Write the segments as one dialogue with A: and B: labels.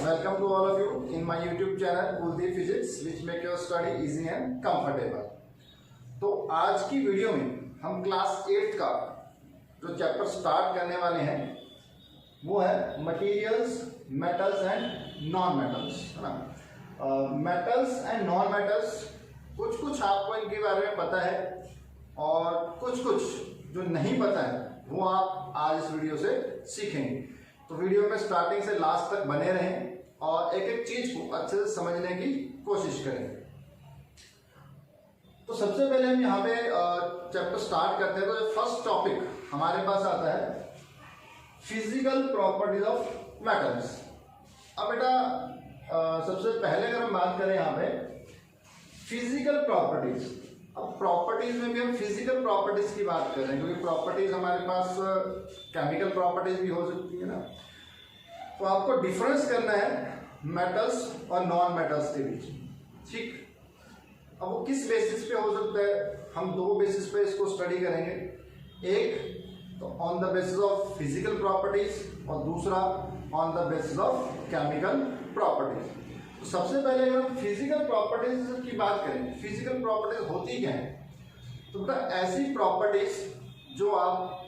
A: welcome to all of you in my YouTube channel Kuldeep Physics which make your study easy and comfortable। तो आज की video में हम class 8 का जो चैप्टर स्टार्ट करने वाले हैं वो है materials, metals and non metals, है ना। मेटल्स एंड नॉन मेटल्स कुछ आपको इनके बारे में पता है और कुछ जो नहीं पता है वो आप आज इस वीडियो से सीखेंगे। तो वीडियो में स्टार्टिंग से लास्ट तक बने रहें और एक एक चीज को अच्छे से समझने की कोशिश करें। तो सबसे पहले हम यहाँ पे चैप्टर स्टार्ट करते हैं। तो फर्स्ट टॉपिक हमारे पास आता है फिजिकल प्रॉपर्टीज ऑफ मेटल्स। अब बेटा सबसे पहले अगर हम बात करें यहाँ पे फिजिकल प्रॉपर्टीज, अब प्रॉपर्टीज में भी हम फिजिकल प्रॉपर्टीज की बात कर रहे हैं क्योंकि प्रॉपर्टीज हमारे पास केमिकल प्रॉपर्टीज भी हो सकती है ना। तो आपको डिफरेंस करना है मेटल्स और नॉन मेटल्स के बीच, ठीक। अब वो किस बेसिस पे हो सकता है, हम दो बेसिस पे इसको स्टडी करेंगे। एक तो on the basis of physical properties और दूसरा on the basis of chemical properties. तो सबसे पहले अगर हम फिजिकल प्रॉपर्टीज की बात करें, फिजिकल प्रॉपर्टीज होती क्या है, तो बेटा ऐसी प्रॉपर्टीज जो आप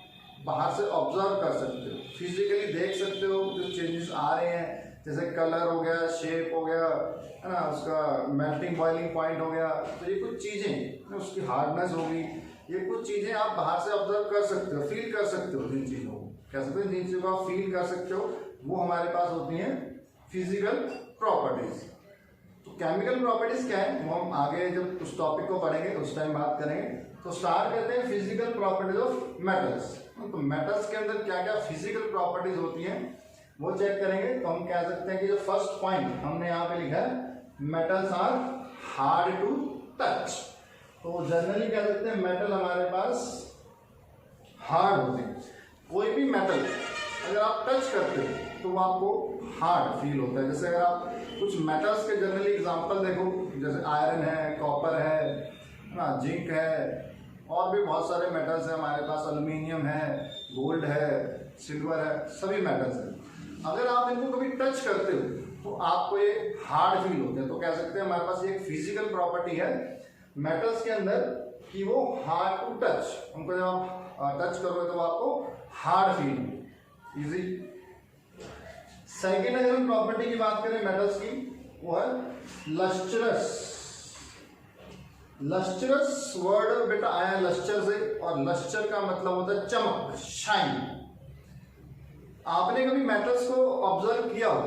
A: बाहर से ऑब्जर्व कर सकते हो, फिजिकली देख सकते हो जो चेंजेस आ रहे हैं, जैसे कलर हो गया, शेप हो गया, है ना, उसका मेल्टिंग बॉइलिंग पॉइंट हो गया। तो ये कुछ चीजें, उसकी हार्डनेस होगी, ये कुछ चीजें आप बाहर से ऑब्जर्व कर सकते हो, फील कर सकते हो। जिन चीजों को कह सकते हो, जिन चीजों को आप फील कर सकते हो वो हमारे पास होती हैं फिजिकल प्रॉपर्टीज। तो केमिकल प्रॉपर्टीज क्या है वो हम आगे जब उस टॉपिक को पढ़ेंगे उस टाइम बात करेंगे। तो स्टार्ट करते हैं फिजिकल प्रॉपर्टीज ऑफ मेटल्स। तो मेटल्स के अंदर क्या क्या फिजिकल प्रॉपर्टीज होती हैं वो चेक करेंगे। तो हम कह सकते हैं कि जो फर्स्ट पॉइंट हमने यहाँ पे लिखा है, metals are hard to touch. तो जनरली कह सकते हैं मेटल हमारे पास हार्ड होते हैं। कोई भी मेटल अगर आप टच करते हो तो वो आपको हार्ड फील होता है। जैसे अगर आप कुछ मेटल्स के जनरली एग्जांपल देखो, जैसे आयरन है, कॉपर है ना, जिंक है, और भी बहुत सारे मेटल्स हैं हमारे पास, एल्युमिनियम है, गोल्ड है, सिल्वर है, सभी मेटल्स हैं। अगर आप इनको कभी टच करते हो तो आपको ये हार्ड फील होते हैं। तो कह सकते हैं हमारे पास एक फिजिकल प्रॉपर्टी है मेटल्स के अंदर कि वो हार्ड टू टच, उनको जब आप टच करोगे तो आपको हार्ड फील इजी। सेकेंड अगर हम प्रॉपर्टी की बात करें मेटल्स की, वो है लस्ट्रस। लस्ट्रस वर्ड बेटा आया लस्टर से, और लस्टर का मतलब होता है चमक, शाइन। आपने कभी मेटल्स को ऑब्जर्व किया हो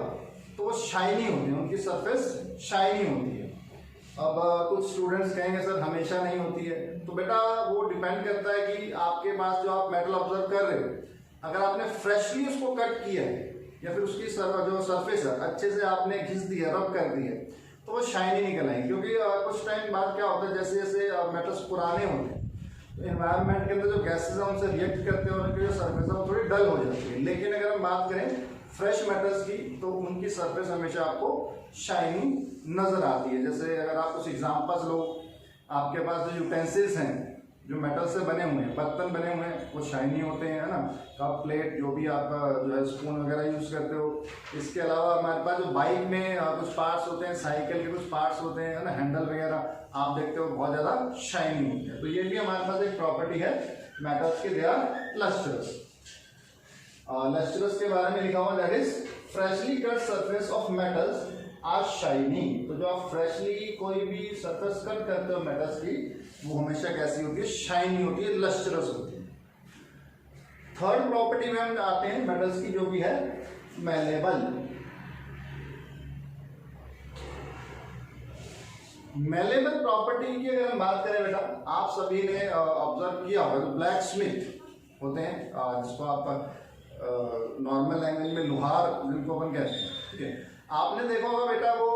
A: तो वो शाइनी होती है, उनकी सरफेस शाइनी होती है। अब कुछ स्टूडेंट्स कहेंगे सर हमेशा नहीं होती है, तो बेटा वो डिपेंड करता है कि आपके पास जो आप मेटल ऑब्जर्व कर रहे हो, अगर आपने फ्रेशली उसको कट किया है या फिर उसकी जो सरफेस है अच्छे से आपने घिस दिया, रब कर दिया, तो वो शाइनी निकल आएंगे। क्योंकि कुछ टाइम बाद क्या होता है, जैसे जैसे मेटल्स पुराने होते हैं तो एनवायरनमेंट के अंदर जो गैसेज है उनसे रिएक्ट करते हैं और उनकी जो सरफेस है वो थोड़ी डल हो जाती है। लेकिन अगर हम बात करें फ्रेश मेटल्स की तो उनकी सरफेस हमेशा आपको शाइनी नजर आती है। जैसे अगर आप कुछ एग्जांपल्स लो, आपके पास जो यूटेंसिल्स हैं जो मेटल से बने हुए हैं, बर्तन बने हुए हैं, वो शाइनी होते हैं, है ना। कप, प्लेट, जो भी आप जो है स्पून वगैरह यूज करते हो। इसके अलावा हमारे पास जो बाइक में कुछ पार्ट्स होते हैं, साइकिल के कुछ पार्ट्स होते हैं, है ना, हैंडल वगैरह आप देखते हो बहुत ज्यादा शाइनी होते हैं। तो ये भी हमारे पास एक प्रॉपर्टी है मेटल्स के, दे आर लस्ट्रस। लस्ट्रस के बारे में लिखा हुआ that is freshly cut surface of metals are shining. तो जो आप फ्रेशली कोई भी सरफेस कट करते हो मेटल्स की, वो हमेशा कैसी होती है, शाइनी होती है, लस्ट्रस होती है। थर्ड प्रॉपर्टी में हम आते हैं मेटल्स की जो भी है मेलेबल। मेलेबल प्रॉपर्टी की अगर हम बात करें बेटा, आप सभी ने ऑब्जर्व किया होगा, तो ब्लैक स्मिथ होते हैं जिसको आप नॉर्मल लैंग्वेज में लोहार जिनको अपन कहते हैं, ठीक है। आपने देखा होगा बेटा वो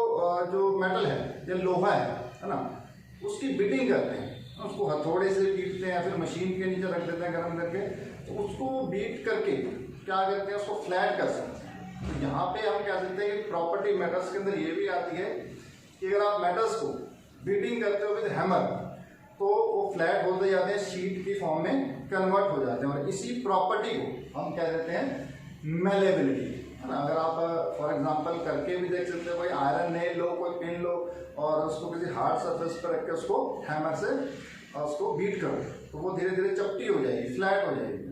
A: जो मेटल है या लोहा है ना, उसकी बीटिंग करते हैं, उसको हथौड़े से बीटते हैं या फिर मशीन के नीचे रख देते हैं गर्म करके, तो उसको बीट करके क्या करते हैं, उसको फ्लैट कर सकते हैं। तो यहाँ पे हम कह सकते हैं कि प्रॉपर्टी मेटल्स के अंदर ये भी आती है कि अगर आप मेटल्स को बीटिंग करते हो विद हैमर तो वो फ्लैट होते जाते हैं, शीट की फॉर्म में कन्वर्ट हो जाते हैं। और इसी प्रॉपर्टी को हम कह देते हैं मेलेबिलिटी। है ना। अगर आप फॉर एग्जांपल करके भी देख सकते हो, कोई आयरन नेल लो, कोई पिन लो और उसको किसी हार्ड सरफेस पर रख के उसको हैमर से उसको बीट करो तो वो धीरे धीरे चपटी हो जाएगी, फ्लैट हो जाएगी।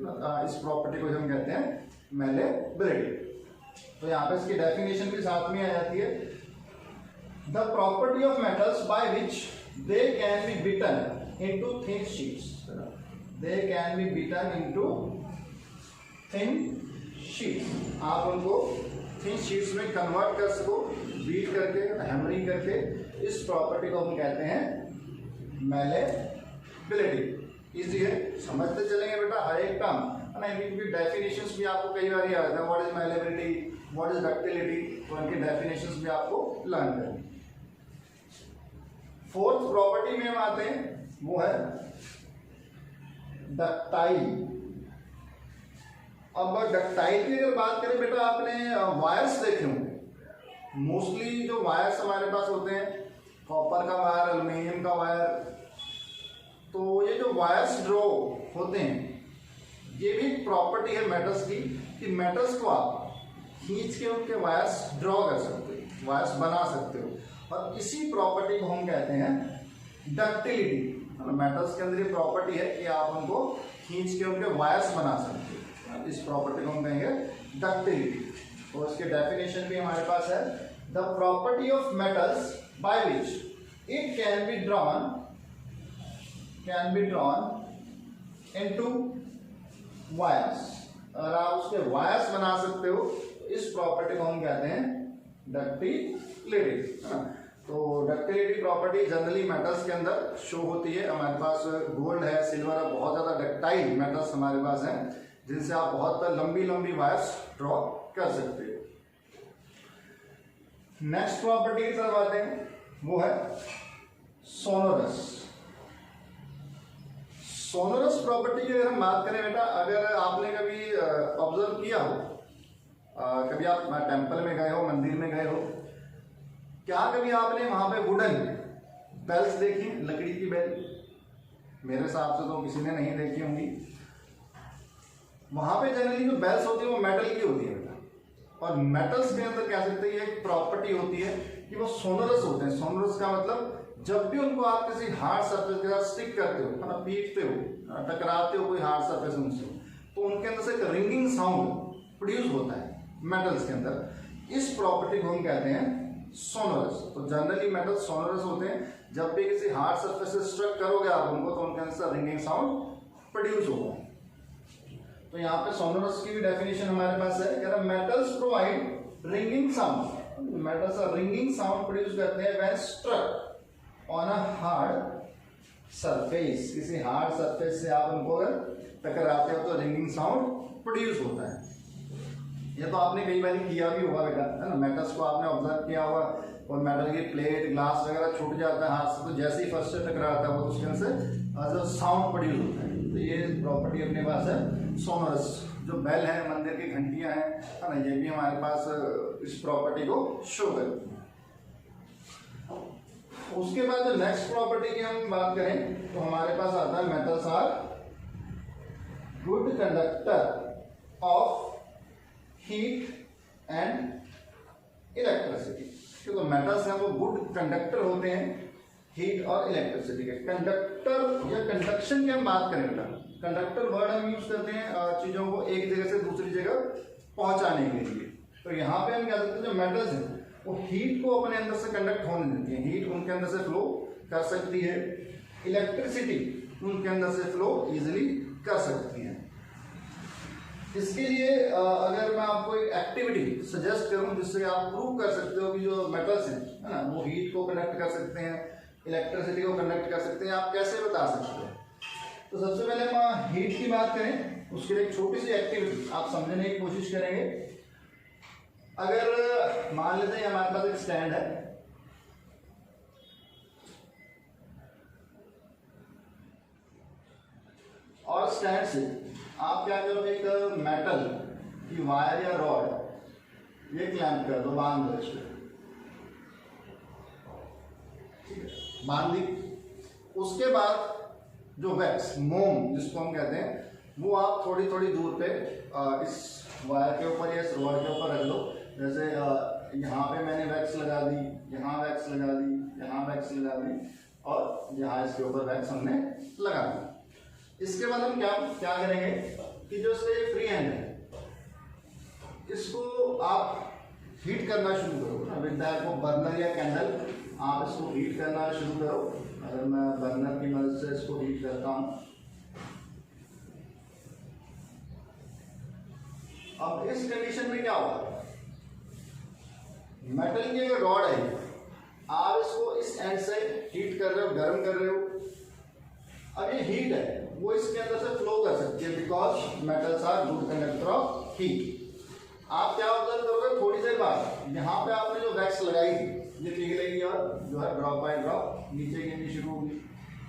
A: इस प्रॉपर्टी को हम कहते हैं मैलेबिलिटी। तो यहाँ पे इसकी डेफिनेशन भी साथ में आ जाती है, the property of metals by which they can be beaten into thin sheets, they can be beaten into thin sheets. आप उनको थिन शीट्स में कन्वर्ट कर सको बीट करके, हैमरिंग करके। इस प्रॉपर्टी को हम कहते हैं मैलेबिलिटी। इजी है, समझते चलेंगे बेटा हर एक काम, है ना। इनकी डेफिनेशंस भी आपको कई बार याद है, what is malleability, what is ductility, तो इनकी डेफिनेशंस भी आपको लर्न करनी। फोर्थ प्रॉपर्टी में हम आते हैं, वो है डक्टाइल। अब डक्टाइल की अगर बात करें बेटा, आपने वायर्स देखे होंगे। मोस्टली जो वायर्स हमारे पास होते हैं, कॉपर का वायर, एल्युमिनियम का वायर, तो ये जो वायर्स ड्रॉ होते हैं, ये भी प्रॉपर्टी है मेटल्स की कि मेटल्स को आप खींच के उनके वायर्स ड्रॉ कर सकते हो, वायर्स बना सकते हो। और इसी प्रॉपर्टी को हम कहते हैं डक्टिलिटी। मेटल्स के अंदर ये प्रॉपर्टी है कि आप उनको खींच के उनके वायर्स बना सकते हो। इस प्रॉपर्टी को हम कहेंगे डक्टिलिटी। तो इसके डेफिनेशन भी हमारे पास है, the property of metals by which it can be drawn into wires. अगर आप उसके वायर्स बना सकते हो, इस प्रॉपर्टी को हम कहते हैं डक्टिलिटी। तो डक्टिलिटी प्रॉपर्टी जनरली मेटल्स के अंदर शो होती है। हमारे पास गोल्ड है, सिल्वर है, बहुत ज्यादा डक्टाइल मेटल्स हमारे पास हैं, जिनसे आप बहुत लंबी लंबी वायर्स ड्रॉ कर सकते हो। नेक्स्ट प्रॉपर्टी की तरफ आते हैं, वो है सोनोरस। सोनोरस प्रॉपर्टी की अगर हम बात करें बेटा, अगर आपने कभी ऑब्जर्व किया हो, कभी आप टेंपल में गए हो, मंदिर में गए हो, क्या कभी आपने वहां पे वुडन बेल्स देखी, लकड़ी की बेल? मेरे हिसाब से तो किसी ने नहीं देखी होंगी। वहां पे जनरली जो बेल्स होती है वो मेटल की होती है बेटा। और मेटल्स के अंदर कह सकते हैं एक प्रॉपर्टी होती है कि वो सोनोरस होते हैं। सोनोरस का मतलब जब भी उनको आप किसी हार्ड सरफेस के साथ स्टिक करते हो, है ना, पीटते हो, टकराते हो कोई हार्ड सरफेस उनसे, तो उनके अंदर से एक रिंगिंग साउंड प्रोड्यूस होता है मेटल्स के अंदर। इस प्रॉपर्टी को हम कहते हैं सोनोरस। तो जनरली मेटल सोनोरस होते हैं। जब भी किसी हार्ड सरफेस से स्ट्रक करोगे आप उनको, तो उनके अंदर से रिंगिंग साउंड प्रोड्यूस होगा। तो यहाँ पे सोनोरस की भी डेफिनेशन हमारे पास है, कह रहा metals provide ringing sound. Metals ringing sound produce करते हैं when struck on a hard surface. किसी हार्ड सरफेस से आप उनको अगर टकराते हो तो रिंगिंग साउंड प्रोड्यूस होता है। ये तो आपने कई बार किया भी होगा बेटा, है ना। मेटल्स को आपने ऑब्जर्व किया होगा, और मेटल की प्लेट, ग्लास वगैरह छूट जाता है हाथ से, तो जैसे ही फर्स्ट से टकराता है वो उसके अंदर से साउंड प्रोड्यूस होता है। तो ये प्रॉपर्टी अपने पास है सोनोरस। जो बेल है, मंदिर की घंटियां हैं, है ना, ये भी हमारे पास इस प्रॉपर्टी को शो करती है। उसके बाद जो नेक्स्ट प्रॉपर्टी की हम बात करें तो हमारे पास आता है metals are good conductor of heat and electricity. क्योंकि मेटल्स हैं वो गुड कंडक्टर होते हैं हीट और इलेक्ट्रिसिटी के। कंडक्टर या कंडक्शन की हम बात करें बेटा, कंडक्टर वर्ड हम यूज करते हैं चीजों को एक जगह से दूसरी जगह पहुंचाने के लिए। तो यहाँ पे हम क्या करते हैं, जो मेटल्स हैं वो हीट को अपने अंदर से कंडक्ट होने देती है, हीट उनके अंदर से फ्लो कर सकती है, इलेक्ट्रिसिटी उनके अंदर से फ्लो इजिली कर सकती है। इसके लिए अगर मैं आपको एक एक्टिविटी सजेस्ट करूं जिससे आप प्रूव कर सकते हो कि जो मेटल्स हैं, है ना, वो हीट को कंडक्ट कर सकते हैं, इलेक्ट्रिसिटी को कंडक्ट कर सकते हैं, आप कैसे बता सकते हैं? तो सबसे पहले हम हीट की बात करें, उसके लिए एक छोटी सी एक्टिविटी आप समझने की कोशिश करेंगे। अगर मान लेते हैं हमारे पास एक स्टैंड है, और स्टैंड से आप क्या करो, एक मेटल की वायर या रॉड ये क्लैंप कर दो, बांध दो इसको, बांध दी। उसके बाद जो वैक्स, मोम जिसको हम कहते हैं, वो आप थोड़ी थोड़ी दूर पे इस वायर के ऊपर या इस रॉड के ऊपर रख दो। जैसे यहाँ पे मैंने वैक्स लगा दी, यहाँ वैक्स लगा दी, यहाँ वैक्स लगा दी और यहाँ इसके ऊपर वैक्स हमने लगा दी। इसके बाद हम क्या करेंगे कि जो इसका ये फ्री हैंड है इसको आप हीट करना शुरू करो with the help of burner या कैंडल। आप इसको हीट करना शुरू करो। अगर मैं बर्नर की मदद से इसको हीट करता हूँ, अब इस कंडीशन में क्या होगा, मेटल की अगर रॉड है आप इसको इस एंड से हीट कर रहे हो, गर्म कर रहे हो। अब ये हीट है वो इसके अंदर से फ्लो कर सकती है because metals are good conductor of heat. आप क्या ऑब्जर्व करोगे, थोड़ी देर बाद यहाँ पे आपने जो वैक्स लगाई थी ये पिघलेगी और जो है ड्रॉप बाय ड्रॉप नीचे गिरनी शुरू होगी।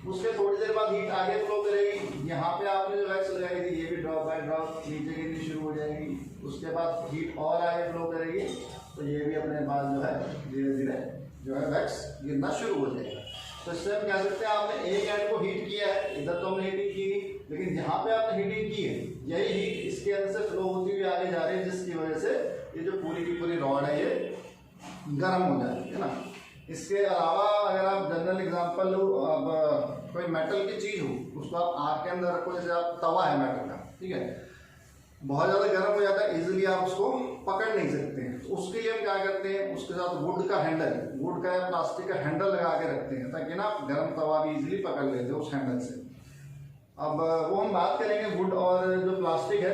A: उसके थोड़ी देर बाद हीट आगे फ्लो करेगी, यहाँ पे आपने जो वैक्स लगाई थी ये भी ड्रॉप बाय ड्रॉप नीचे गिरनी शुरू हो जाएगी। उसके बाद हीट और आगे फ्लो करेगी तो ये भी अपने पास जो है धीरे धीरे जो है वैक्स गिरना शुरू हो जाएगा। तो इससे हम कह सकते हैं आपने एक एंड को हीट किया है, इधर तो हमने हीटिंग की नहीं, लेकिन जहाँ पे आपने हीटिंग की है यही हीट इसके अंदर से फ्लो होती हुई आगे जा रही है, जिसकी वजह से ये जो पूरी की पूरी रॉड है ये गर्म हो जाती है ना। इसके अलावा अगर आप जनरल एग्जांपल लो, अब कोई मेटल की चीज हो उसको आप आग के अंदर रखो, जैसे आप तवा है मेटल का, ठीक है, बहुत ज्यादा गर्म हो जाता है, इजीली आप उसको पकड़ नहीं सकते हैं। तो उसके लिए हम क्या करते हैं, उसके साथ वुड का हैंडल, वुड का या प्लास्टिक का हैंडल लगा के रखते हैं ताकि ना गर्म तवा भी इजीली पकड़ लेते हैं उस हैंडल से। अब वो हम बात करेंगे वुड और जो प्लास्टिक है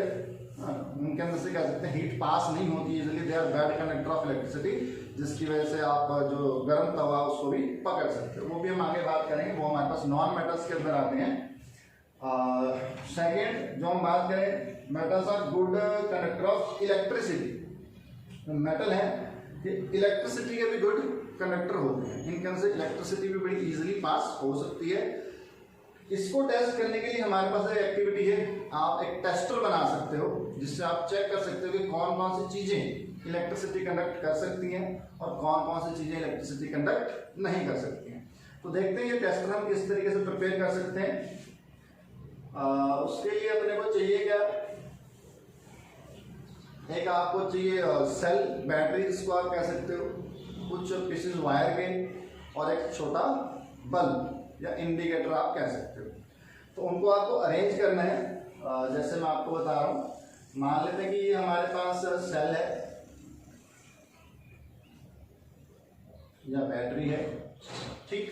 A: उनके अंदर से कह सकते हैं हीट पास नहीं होती easily, they are bad conductor of electricity, जिसकी वजह से आप जो गर्म तवा उसको भी पकड़ सकते हो। वो भी हम आगे बात करेंगे, वो हमारे पास नॉन मेटल्स के अंदर आते हैं। सेकेंड जो हम बात करें, metals are good conductor of electricity. Metal है ये इलेक्ट्रिसिटी के भी गुड कंडक्टर होते हैं, इनके अंदर से इलेक्ट्रिसिटी भी बड़ी इजीली पास हो सकती है। इसको टेस्ट करने के लिए हमारे पास एक एक्टिविटी है, आप एक टेस्टर बना सकते हो जिससे आप चेक कर सकते हो कि कौन कौन सी चीजें इलेक्ट्रिसिटी कंडक्ट कर सकती हैं और कौन कौन सी चीजें इलेक्ट्रिसिटी कंडक्ट नहीं कर सकती हैं। तो देखते हैं ये टेस्टर हम किस तरीके से प्रिपेयर कर सकते हैं। उसके लिए अपने को चाहिए क्या, एक आपको चाहिए सेल बैटरी जिसको आप कह सकते हो, कुछ पीसेस वायर के और एक छोटा बल्ब या इंडिकेटर आप कह सकते हो। तो उनको आपको अरेंज करना है। जैसे मैं आपको बता रहा हूं, मान लेते हैं कि ये हमारे पास सेल है या बैटरी है, ठीक।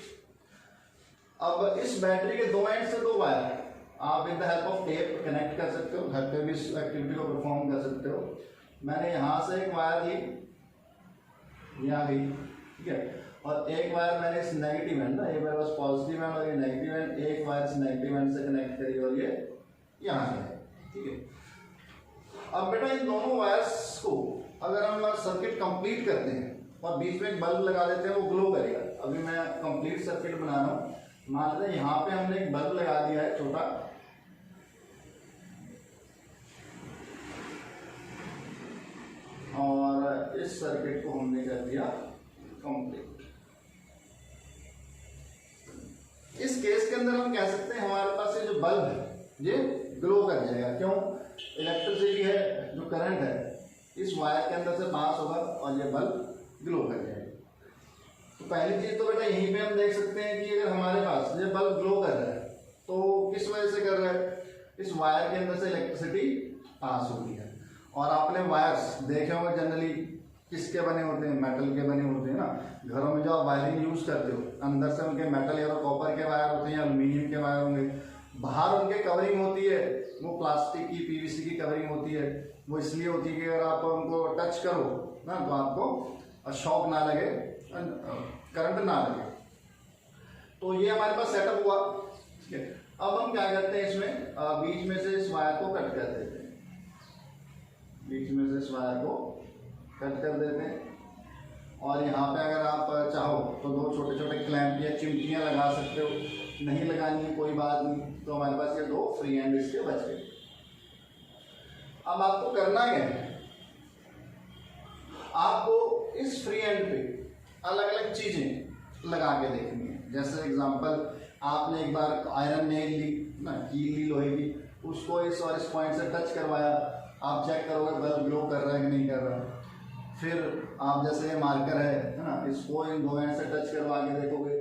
A: अब इस बैटरी के दो एंड से दो वायर आप with the help of tape connect कर सकते हो, घर पे भी इस एक्टिविटी को परफॉर्म कर सकते हो। मैंने यहां से एक वायर ली, यहाँ भी, ठीक है, और एक वायर मैंने इस नेगेटिव एंड ना, एक वायर बस पॉजिटिव एंड और ये नेगेटिव एंड, एक वायर इस नेगेटिव एंड से कनेक्ट करी और ये यहाँ है, ठीक है। अब बेटा इन दोनों वायर्स को अगर हम सर्किट कंप्लीट करते हैं और बीच में एक बल्ब लगा देते हैं, वो ग्लो करेगा। अभी मैं कंप्लीट सर्किट बना रहा हूँ, मान लेते हैं यहाँ पे हमने एक बल्ब लगा दिया है छोटा, और इस सर्किट को हमने कर दिया कंप्लीट। इस केस के अंदर हम कह सकते हैं हमारे पास ये जो बल्ब है ये ग्लो कर जाएगा। क्यों? इलेक्ट्रिसिटी है, जो करंट है इस वायर के अंदर से पास होगा और ये बल्ब ग्लो कर जाएगा। तो पहली चीज तो बेटा यहीं पे हम देख सकते हैं कि अगर हमारे पास ये बल्ब ग्लो कर रहा है तो किस वजह से कर रहा है, इस वायर के अंदर से इलेक्ट्रिसिटी पास होती है। और आपने वायर्स देखे होंगे जनरली किसके बने होते हैं, मेटल के बने होते हैं ना। घरों में जो आप वायरिंग यूज करते हो अंदर से उनके मेटल या कॉपर के वायर होते हैं या एल्यूमिनियम के वायर होंगे, बाहर उनके कवरिंग होती है वो प्लास्टिक की, पीवीसी की कवरिंग होती है। वो इसलिए होती है कि अगर आप उनको टच करो ना तो आपको शॉक ना लगे, करंट ना लगे। तो ये हमारे पास सेटअप हुआ, ठीक है। अब हम क्या करते हैं, इसमें बीच में से इस वायर को कट कर देते हैं, बीच में से इस वायर को कट कर देते हैं। और यहाँ पे अगर आप चाहो तो दो छोटे छोटे क्लैंप या चिमटियाँ लगा सकते हो, नहीं लगानी है कोई बात नहीं। तो हमारे पास ये दो फ्री हैंड इसके बच गए। अब आपको करना क्या है, आपको इस फ्री हैंड पे अलग अलग चीजें लगा के देखनी है। जैसे एग्जांपल, आपने एक बार आयरन नेल ली ना, कील ली लोहे की, उसको इस और इस पॉइंट से टच करवाया आप चेक करोगे बल्ब ग्लो कर रहा है कि नहीं कर रहा। फिर आप जैसे मार्कर है ना, इसको इन दो एंड से टच करवा के देखोगे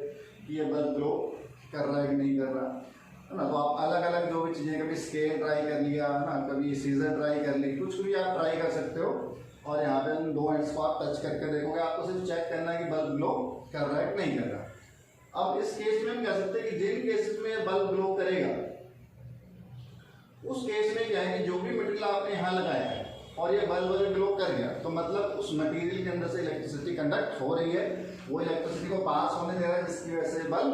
A: कि ये बल्ब ग्लो कर रहा है कि नहीं कर रहा है ना। तो आप अलग अलग जो भी चीज़ें, कभी स्केल ट्राई कर लिया है ना, कभी सीजर ट्राई कर ली, कुछ भी आप ट्राई कर सकते हो। और यहाँ पे इन दो एंड्स को आप टच करके देखोगे, आपको सिर्फ चेक करना है कि बल्ब ग्लो कर रहा है कि नहीं कर रहा। अब इस केस में हम कह सकते हैं कि जिन केसेस में बल्ब ग्लो करेगा उस केस में क्या है कि जो भी मटेरियल आपने यहाँ लगाया है और ये बल्ब अगर ग्लो कर गया तो मतलब उस मटेरियल के अंदर से इलेक्ट्रिसिटी कंडक्ट हो रही है, वो इलेक्ट्रिसिटी को पास होने दे रहा है, जिसकी वजह से बल्ब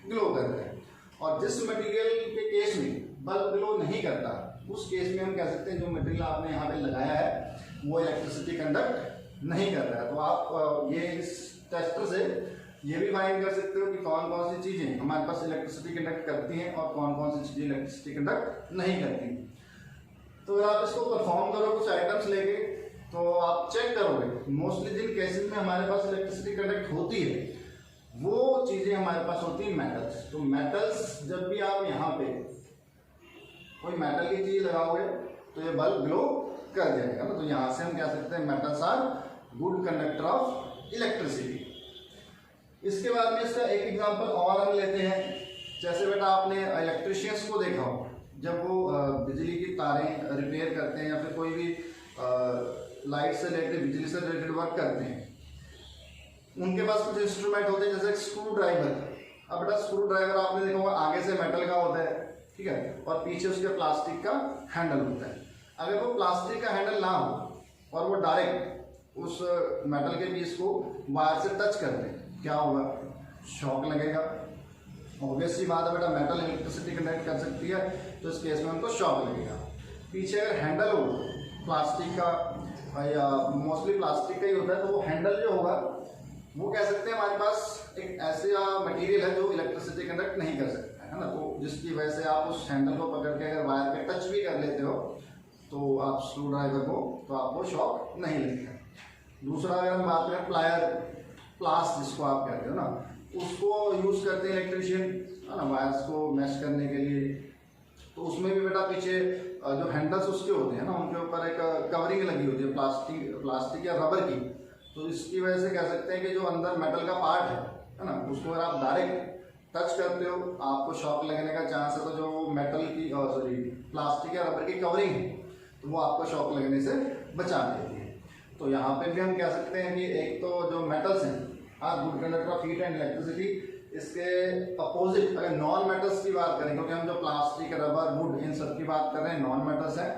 A: ग्लो कर रहा है। और जिस मटेरियल के केस में बल्ब ग्लो नहीं करता उस केस में हम कह सकते हैं जो मटेरियल आपने यहाँ पे लगाया है वो इलेक्ट्रिसिटी कंडक्ट नहीं कर रहा है। तो आप ये इस टेस्टर से ये भी फाइंड कर सकते हो कि कौन कौन सी चीजें हमारे पास इलेक्ट्रिसिटी कंडक्ट करती हैं और कौन कौन सी चीजें इलेक्ट्रिसिटी कंडक्ट नहीं करती। तो अगर आप इसको परफॉर्म करो कुछ आइटम्स लेके तो आप चेक करोगे मोस्टली जिन केसेस में हमारे पास इलेक्ट्रिसिटी कंडक्ट होती है वो चीजें हमारे पास होती है मेटल्स। तो मेटल्स जब भी आप यहाँ पे कोई मेटल की चीज लगाओगे तो ये बल्ब ग्लो कर जाएगा ना। तो यहाँ से हम कह सकते हैं metals are good conductor of electricity. इसके बाद में इसका एक एग्जांपल और हम लेते हैं। जैसे बेटा आपने इलेक्ट्रिशियंस को देखा हो जब वो बिजली की तारें रिपेयर करते हैं या फिर कोई भी लाइट से रिलेटेड, बिजली से रिलेटेड वर्क करते हैं, उनके पास कुछ इंस्ट्रूमेंट होते हैं जैसे स्क्रू ड्राइवर। अब बेटा स्क्रू ड्राइवर आपने देखा होगा आगे से मेटल का होता है, ठीक है, और पीछे उसके प्लास्टिक का हैंडल होता है। अगर वो प्लास्टिक का हैंडल ना हो और वो डायरेक्ट उस मेटल के पीस को वायर से टच कर दे, क्या होगा? शॉक लगेगा। ऑब्वियस सी बात है बेटा, मेटल इलेक्ट्रिसिटी कंडक्ट कर सकती है तो इस केस में हमको शॉक लगेगा। पीछे अगर हैंडल हो प्लास्टिक का या मोस्टली प्लास्टिक का ही होता है तो वो हैंडल जो होगा वो कह सकते हैं हमारे पास एक ऐसा मटेरियल है जो इलेक्ट्रिसिटी कंडक्ट नहीं कर सकता है ना। तो जिसकी वजह से आप उस हैंडल को पकड़ के अगर वायर पे टच भी कर लेते हो तो आप स्क्रू ड्राइवर को तो आपको शॉक नहीं लगेगा। दूसरा अगर हम बात करें प्लायर, प्लास जिसको आप कहते हो ना, उसको यूज करते हैं इलेक्ट्रिशियन है ना वायर्स को मैश करने के लिए। तो उसमें भी बेटा पीछे जो हैंडल्स उसके होते हैं ना उनके ऊपर एक कवरिंग लगी होती है प्लास्टिक या रबर की। तो इसकी वजह से कह सकते हैं कि जो अंदर मेटल का पार्ट है ना उसको अगर आप डायरेक्ट टच करते हो आपको शॉक लगने का चांस है। तो जो मेटल की प्लास्टिक या रबर की कवरिंग है तो वो आपको शॉक लगने से बचा देती है। तो यहाँ पे भी हम कह सकते हैं कि एक तो जो मेटल्स हैं are good conductor of heat and electricity. इसके अपोजिट अगर नॉन मेटल्स की बात करें, क्योंकि हम जो प्लास्टिक, रबर, वुड इन सब की बात कर रहे हैं, नॉन मेटल्स हैं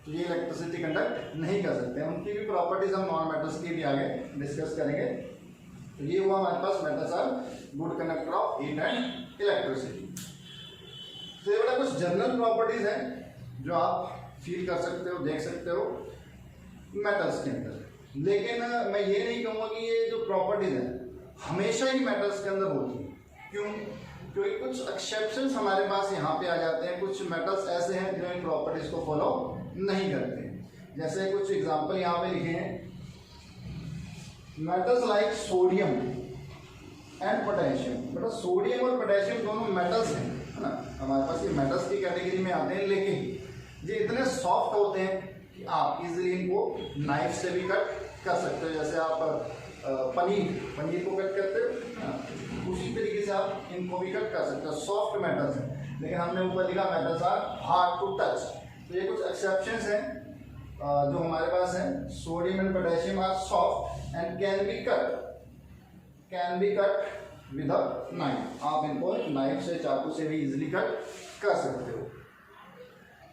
A: तो ये इलेक्ट्रिसिटी कंडक्ट नहीं कर सकते। उनकी भी प्रॉपर्टीज हम नॉन मेटल्स की भी आगे डिस्कस करेंगे। तो ये हुआ हमारे पास metals are good conductor of heat and electricity. तो ये बड़ा कुछ जनरल प्रॉपर्टीज हैं जो आप फील कर सकते हो, देख सकते हो मेटल्स के अंदर। लेकिन मैं ये नहीं कहूँगा कि ये जो प्रॉपर्टीज है हमेशा ही मेटल्स के अंदर होती है। क्यों? क्योंकि कुछ एक्सेप्शंस हमारे पास यहाँ पे आ जाते हैं। कुछ मेटल्स ऐसे हैं जो इन प्रॉपर्टीज को फॉलो नहीं करते। जैसे कुछ एग्जांपल यहाँ पे लिखे हैं, metals like sodium and potassium. मतलब सोडियम और पोटेशियम दोनों मेटल्स हैं है ना, हमारे पास ये मेटल्स की कैटेगरी में आते हैं। लेकिन ये इतने सॉफ्ट होते हैं कि आप इजीली इनको नाइफ से भी कट कर सकते हो। जैसे आप पनीर को कट करते हो उसी तरीके से आप इनको भी कट कर सकते हो। सॉफ्ट मेटल्स हैं, लेकिन हमने ऊपर लिखा metals are hard to touch. तो ये कुछ एक्सेप्शंस हैं जो हमारे पास हैं। Sodium and potassium are soft and can be cut with a knife. आप इनको नाइफ से, चाकू से भी इजीली कट कर सकते हो।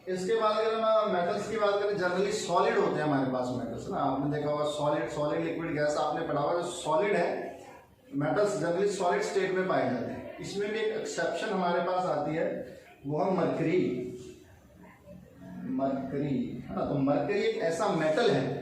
A: इसके बाद अगर हम मेटल्स की बात करें, जनरली सॉलिड होते हैं हमारे पास मेटल्स ना। आपने देखा होगा सॉलिड लिक्विड गैस आपने पढ़ा होगा। जो सॉलिड है मेटल्स जनरली सॉलिड स्टेट में पाए जाते हैं। इसमें भी एक एक्सेप्शन हमारे पास आती है, वो है मरकरी है ना। तो मरकरी एक ऐसा मेटल है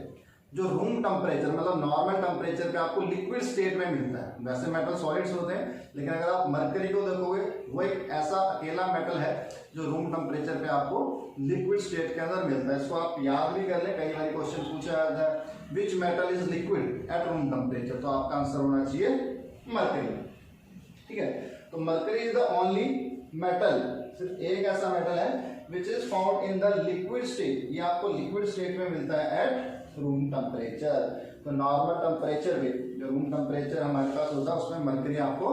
A: जो रूम टेम्परेचर मतलब नॉर्मल टेम्परेचर पे आपको लिक्विड स्टेट में मिलता है। वैसे मेटल सॉलिड्स होते हैं, लेकिन अगर आप मरकरी को देखोगे वो एक ऐसा अकेला मेटल है जो रूम टेम्परेचर पे आपको लिक्विड स्टेट के अंदर मिलता है। इसको आप याद भी कर लें, कई बार क्वेश्चन पूछा जाता है which metal is liquid at room temperature, तो आपका आंसर होना चाहिए मरकरी। ठीक है, तो mercury is the only metal, सिर्फ एक ऐसा मेटल है which is found in the liquid state, ये आपको लिक्विड स्टेट में मिलता है एट रूम टेम्परेचर। तो नॉर्मल टेम्परेचर में जो रूम टेम्परेचर हमारे पास होता है उसमें मरकरी आपको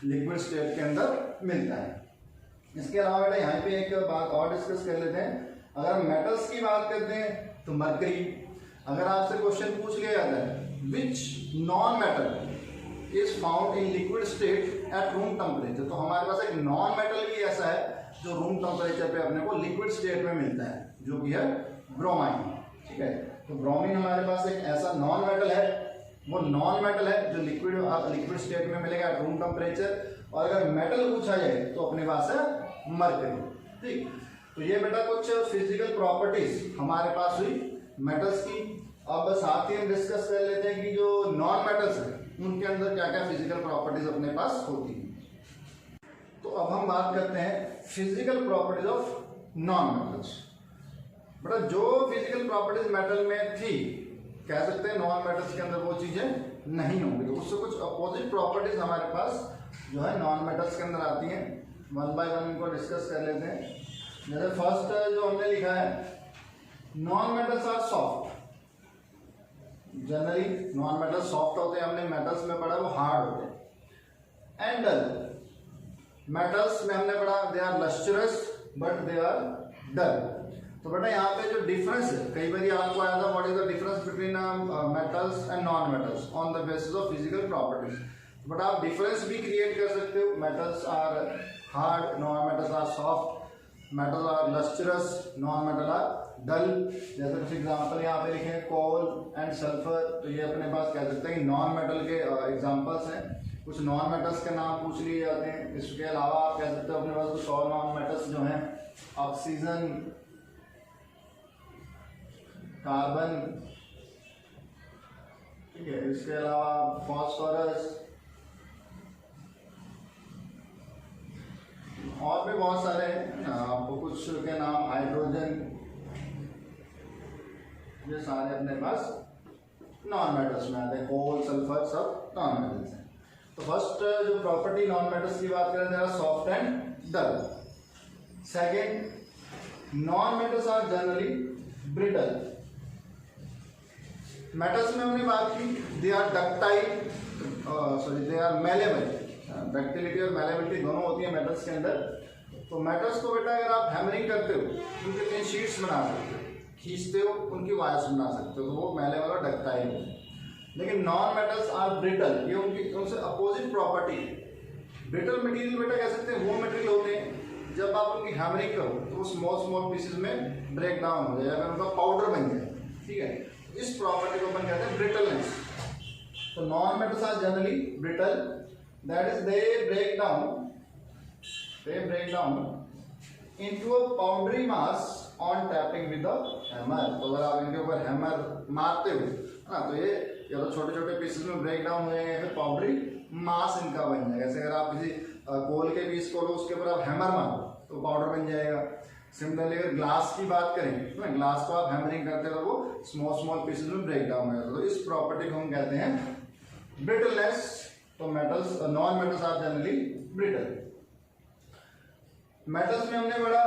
A: लिक्विड स्टेट के अंदर मिलता है। इसके अलावा बेटा यहाँ पे एक बात और डिस्कस कर लेते हैं। अगर मेटल्स की बात करते हैं तो मरकरी, अगर आपसे क्वेश्चन पूछ लिया जाता है which non metal is found in liquid state at room temperature, तो हमारे पास एक नॉन मेटल भी ऐसा है जो रूम टेम्परेचर पे अपने को लिक्विड स्टेट में मिलता है, जो कि है ब्रोमाइन। ठीक है, तो ब्रोमीन हमारे पास एक ऐसा नॉन मेटल है, वो नॉन मेटल है जो लिक्विड स्टेट में मिलेगा एट रूम टेम्परेचर। और अगर मेटल पूछा जाए तो अपने पास है मरकरी। ठीक, तो ये बेटा कुछ फिजिकल प्रॉपर्टीज हमारे पास हुई मेटल्स की। अब साथ ही हम डिस्कस कर लेते हैं कि जो नॉन मेटल्स है उनके अंदर क्या क्या फिजिकल प्रॉपर्टीज अपने पास होती हैं। तो अब हम बात करते हैं physical properties of non metals. बेटा जो फिजिकल प्रॉपर्टीज मेटल में थी, कह सकते हैं नॉन मेटल्स के अंदर वो चीजें नहीं होंगी, तो उससे कुछ अपोजिट प्रॉपर्टीज हमारे पास जो है नॉन मेटल्स के अंदर आती हैं। वन बाय वन इनको डिस्कस कर लेते हैं। जैसे फर्स्ट जो हमने लिखा है, non metals are soft. Generally non metals soft होते हैं, हमने मेटल्स में पढ़ा वो हार्ड होते हैं। एंड डल, मेटल्स में हमने पढ़ा they are lustrous but they are dull. तो बेटा यहाँ पे जो डिफरेंस है, कई बार आपको आया था what is the difference between metals and non metals on the basis of physical properties. But आप डिफरेंस भी क्रिएट कर सकते हो। Metals are hard, non metals are soft, metal are lustrous, non metal are dull. जैसे कुछ example यहाँ पे लिखे हैं कोल एंड सल्फर, तो ये अपने पास कह सकते हैं नॉन मेटल के एग्जांपल्स हैं। कुछ नॉन मेटल्स के नाम पूछ लिए जाते हैं। इसके अलावा आप कह सकते हो अपने पास कुछ और नॉन मेटल्स जो हैं, ऑक्सीजन, कार्बन, ठीक है, इसके अलावा फॉस्फोरस, और भी बहुत सारे हैं। आपको कुछ के नाम हाइड्रोजन, ये सारे अपने पास नॉन मेटल्स में आते हैं। कोल, सल्फर सब नॉन मेटल्स हैं। तो फर्स्ट जो प्रॉपर्टी नॉन मेटल्स की बात करें, there are soft and dull. Second, non metals are generally brittle. Metals में हमने बात की they are ductile, they are malleable. Ductility और मेलेबिलिटी दोनों होती है मेटल्स के अंदर। तो मेटल्स को बेटा अगर आप हैमरिंग करते हो उनके लिए शीट्स बना सकते हो, खींचते हो उनकी वायर्स बना सकते हो, तो वो मेलेबल और डक्टाइल है। लेकिन नॉन मेटल्स आर ब्रिटल, ये उनकी उनसे अपोजिट प्रॉपर्टी है। ब्रिटल मटेरियल बेटा कह सकते हैं वो मटेरियल होते हैं जब आप उनकी हैमरिंग करो तो वो स्मॉल स्मॉल पीसेस में ब्रेक डाउन हो जाए, अगर उनका पाउडर बन जाए। ठीक है, इस प्रॉपर्टी को अपन कहते हैं ब्रिटलनेस। तो non metals are generally brittle, that is they break down into a powdery mass on tapping with the hammer। तो अगर आप इनके ऊपर हैमर मारते हो ना, तो ये या तो छोटे छोटे पीसेस में ब्रेक डाउन हो जाएंगे, फिर पाउडरी मास इनका बन जाएगा। जैसे अगर आप किसी कोल के पीस को लो, उसके ऊपर आप हैमर मारो तो पाउडर बन जाएगा। सिमिलरली अगर ग्लास की बात करें तो ग्लास को आप हैमरिंग करते हो तो वो स्मॉल स्मॉल पीसेस में ब्रेक डाउन हो जाता है। तो इस प्रॉपर्टी को हम कहते हैं ब्रिटलनेस। तो metals, non metals are generally brittle. Metals में हमने पढ़ा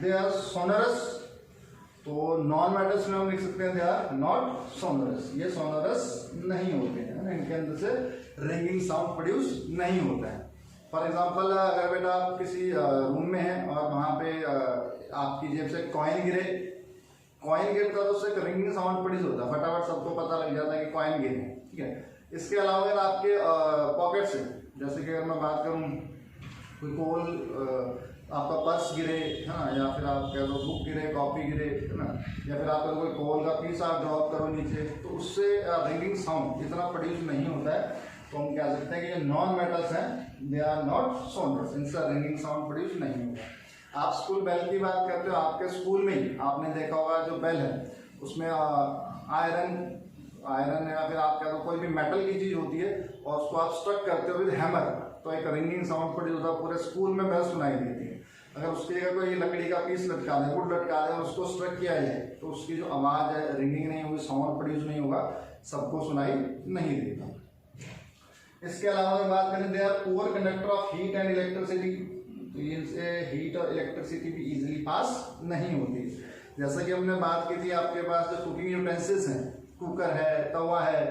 A: दे आर सोनरस, तो नॉन मेटल्स में हम लिख सकते हैं दे आर नॉट सोनरस। ये सोनरस नहीं होते हैं, इनके अंदर से रिंगिंग साउंड प्रोड्यूस नहीं होता है। फॉर एग्जांपल अगर बेटा आप किसी रूम में हैं और वहां पे आपकी जेब से कॉइन गिरता तो उससे रिंगिंग साउंड प्रोड्यूस होता है, फटाफट सबको पता लग जाता है कि कॉइन गिरे। ठीक है, इसके अलावा अगर आपके पॉकेट से, जैसे कि अगर मैं बात करूं कोई कोल, आपका पर्स गिरे है ना, या फिर आप कह दो बुक गिरे, कॉपी गिरे है ना, या फिर आप कोई कोल का पीस आप ड्रॉप करो नीचे, तो उससे रिंगिंग साउंड इतना प्रोड्यूस नहीं होता है। तो हम कह सकते हैं कि जो नॉन मेटल्स हैं दे आर नॉट सोनरस, इनसे रिंगिंग साउंड प्रोड्यूस नहीं होता। आप स्कूल बेल की बात करते हो, आपके स्कूल में ही आपने देखा होगा जो बेल है उसमें आयरन या फिर आप कह दो कोई भी मेटल की चीज होती है और उसको आप स्ट्रक करते हो विद हैमर, तो एक रिंगिंग साउंड प्रोड्यूस होता है, पूरे स्कूल में बेल सुनाई देती है। अगर उसकी जगह कोई लकड़ी का पीस लटका दे, वुड लटका दे और उसको स्ट्रक किया जाए तो उसकी जो आवाज है रिंगिंग नहीं होगी, साउंड प्रोड्यूस नहीं होगा, सबको सुनाई नहीं देगा। इसके अलावा बात करें they are poor conductor of heat and electricity. तो इनसे हीट और इलेक्ट्रिसिटी भी इजीली पास नहीं होती। जैसा कि हमने बात की थी, आपके पास जो कुकिंग यूटेंसिल्स हैं, कुकर है, तवा है,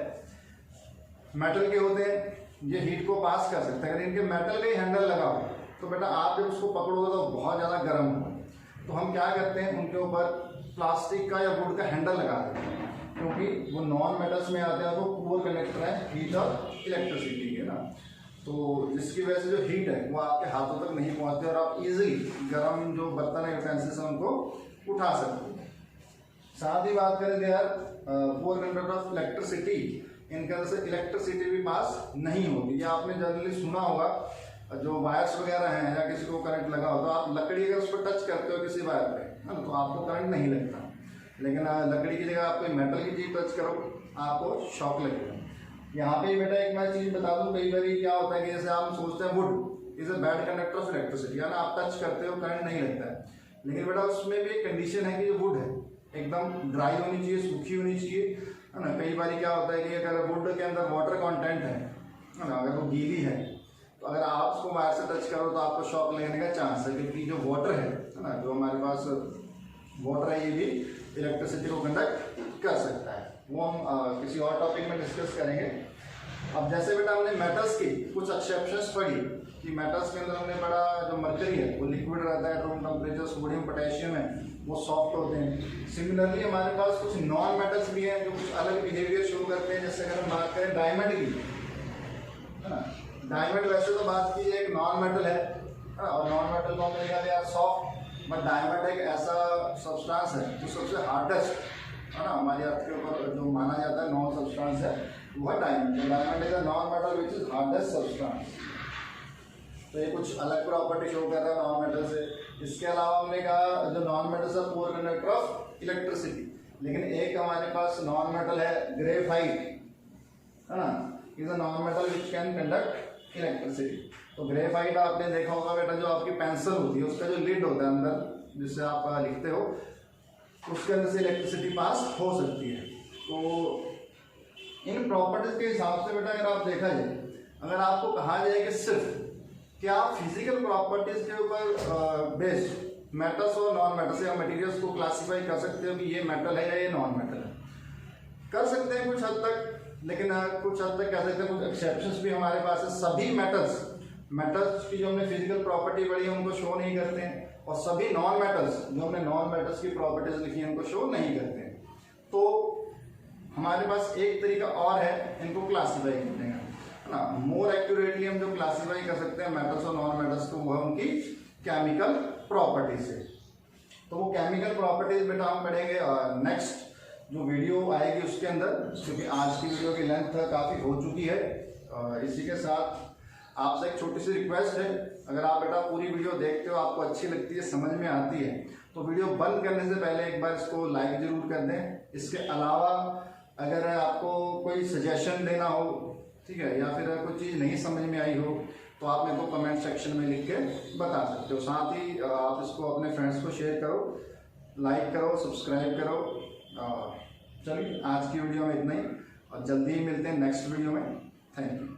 A: मेटल के होते हैं, ये हीट को पास कर सकते हैं। अगर इनके मेटल का ही हैंडल लगा हो तो बेटा आप जब उसको पकड़ोगे तो बहुत ज़्यादा गर्म हो, तो हम क्या करते हैं, उनके ऊपर प्लास्टिक का या वुड का हैंडल लगा देते हैं, क्योंकि वो नॉन मेटल्स में आते हैं, वो पुअर कंडक्टर है हीट और इलेक्ट्रिसिटी के ना, तो जिसकी वजह से जो हीट है वो आपके हाथों तक नहीं पहुंचती और आप इजीली गर्म जो बर्तन है, यूटेंसिल्स हैं, उनको उठा सकते हैं। साथ ही बात करें यार पुअर कंडक्टर ऑफ इलेक्ट्रिसिटी, इनके अंदर से इलेक्ट्रिसिटी भी पास नहीं होती। ये आपने जनरली सुना होगा, जो वायर्स वगैरह हैं या किसी को करंट लगा हो तो आप लकड़ी अगर उस पर टच करते हो किसी वायर पे, है ना, तो आपको करंट नहीं लगता, लेकिन लकड़ी की जगह आप कोई मेटल की चीज टच करो आपको शॉक लगेगा। यहाँ पे बेटा एक मैं चीज बता दूं, कई बार क्या होता है कि जैसे आप सोचते हैं would is a bad conductor of electricity, है ना, आप टच करते हो करंट नहीं लगता है, लेकिन बेटा उसमें भी एक कंडीशन है कि जो वुड है एकदम ड्राई होनी चाहिए, सूखी होनी चाहिए, है ना। कई बार क्या होता है कि अगर वुड के अंदर वाटर कंटेंट है ना, अगर वो गीली है तो अगर आप उसको वायर से टच करो तो आपको शॉक लगने का चांस है, क्योंकि जो वाटर है ना, जो हमारे पास वाटर है, ये भी इलेक्ट्रिसिटी को कंडक्ट कर सकता है। वो हम किसी और टॉपिक में डिस्कस करेंगे। अब जैसे बेटा हमने मेटल्स की कुछ एक्सेप्शंस पढ़ी कि मेटल्स के अंदर हमने पढ़ा जो मर्करी है वो लिक्विड रहता है, रूम टेम्परेचर, सोडियम पोटेशियम है वो सॉफ्ट होते हैं। सिमिलरली हमारे पास कुछ नॉन मेटल्स भी हैं जो कुछ अलग बिहेवियर शो करते हैं। जैसे अगर हम बात करें डायमंड की, है ना, डायमंड वैसे तो बात की एक नॉन मेटल है, और नॉन मेटल को हमने कहा यार सॉफ्ट, बट डायमंड एक ऐसा सब्सटेंस है जो सबसे हार्डेस्ट, है ना, हमारी अर्थ के ऊपर जो माना जाता है नॉन सब्सटेंस है वो है diamond. Diamond is a non metal which is hardest substance. तो ये कुछ अलग प्रॉपर्टी शो कर रहा है नॉन मेटल से। इसके अलावा हमने कहा जो नॉन मेटल्स है पुअर कंडक्टर ऑफ इलेक्ट्रिसिटी, लेकिन एक हमारे पास नॉन मेटल है ग्रेफाइट, है ना, is a non metal which can conduct electricity. तो ग्रेफाइट आपने देखा होगा बेटा, जो आपकी पेंसिल होती है उसका जो लिड होता है अंदर जिससे आप लिखते हो, उसके अंदर से इलेक्ट्रिसिटी पास हो सकती है। तो इन प्रॉपर्टीज के हिसाब से बेटा अगर आप देखा जाए, अगर आपको कहा जाए कि सिर्फ क्या आप फिजिकल प्रॉपर्टीज के ऊपर बेस्ड मेटल्स और नॉन मेटल्स या मटेरियल्स को क्लासिफाई कर सकते हो कि ये मेटल है या ये नॉन मेटल है, कर सकते हैं कुछ हद तक, लेकिन कुछ हद तक कह सकते हैं कुछ एक्सेप्शंस भी हमारे पास है। सभी मेटल्स की जो हमने फिजिकल प्रॉपर्टी पढ़ी है उनको शो नहीं करते हैं, और सभी नॉन मेटल्स जो हमने नॉन मेटल्स की प्रॉपर्टीज लिखी है उनको शो नहीं करते हैं। तो हमारे पास एक तरीका और है इनको क्लासिफाई करने का, है ना। मोर एक्यूरेटली हम जो क्लासिफाई कर सकते हैं मेटल्स और नॉन मेटल्स को, वो है उनकी केमिकल प्रॉपर्टीज से। तो वो केमिकल प्रॉपर्टीज बेटा हम पढ़ेंगे नेक्स्ट जो वीडियो आएगी उसके अंदर, क्योंकि आज की वीडियो की लेंथ काफ़ी हो चुकी है। इसी के साथ आपसे एक छोटी सी रिक्वेस्ट है, अगर आप बेटा पूरी वीडियो देखते हो, आपको अच्छी लगती है, समझ में आती है, तो वीडियो बंद करने से पहले एक बार इसको लाइक जरूर कर दें। इसके अलावा अगर आपको कोई सजेशन देना हो, ठीक है, या फिर कोई चीज़ नहीं समझ में आई हो, तो आप मेरे को कमेंट सेक्शन में लिख के बता सकते हो। साथ ही आप इसको अपने फ्रेंड्स को शेयर करो, लाइक करो, सब्सक्राइब करो। चलिए आज की वीडियो में इतना ही, और जल्दी ही मिलते हैं नेक्स्ट वीडियो में। Thank you.